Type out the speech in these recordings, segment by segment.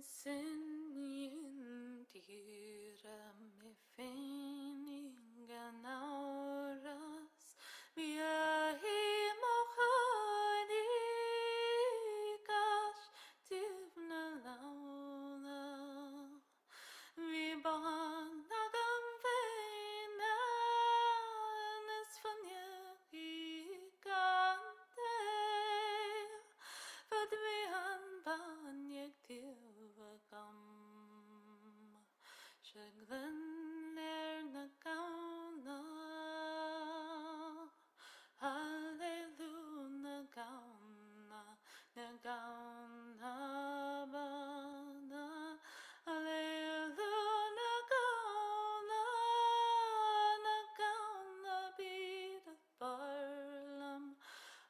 Sin dira me feningen auras mia himachanikas tivna launa vi bang nagam veina nisfanya gigante vad vi han banjek tivakam Shaglan na gauna Hallelujah na gauna bana Hallelujah na gauna bida barlam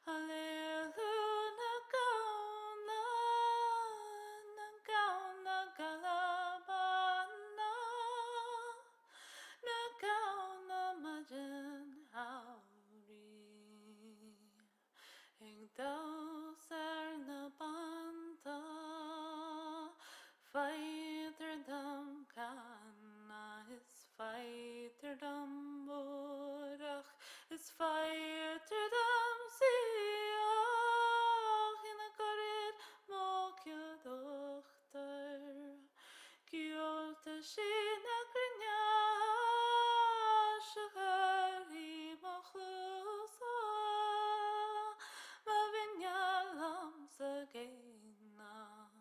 Hallelujah na gauna galabana Nagauna majan hauri Engdaw ser na banta Feiterdam kana is feiterdam borach Is feiterdam siach In a gorid mokja dochter Kiolta shina grinya shagari machlusa ma vinyalam sagenach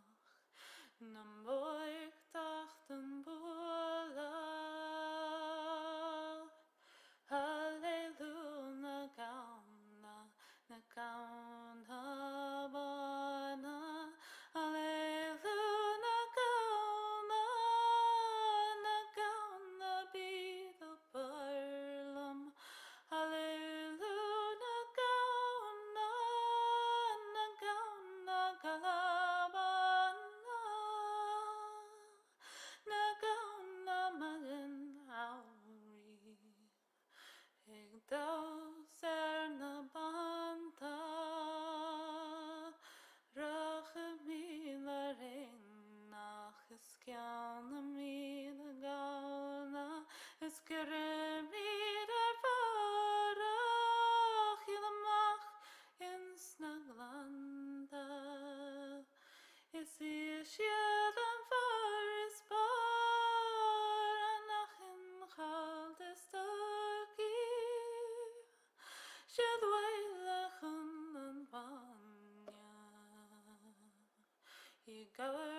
nam boik tachten bula Hallelujah na gauna bana Hallelujah na gauna bida barlam Hallelujah na gauna galabana Na gauna magan auri Egdaw ser na banta Rachmi la reina Iskiana mi la gauna Iskirmi der varach Ilamach in snaglanda Is isjedan varis Baranach in chaldestaki Shadwailachun an vanya I gawer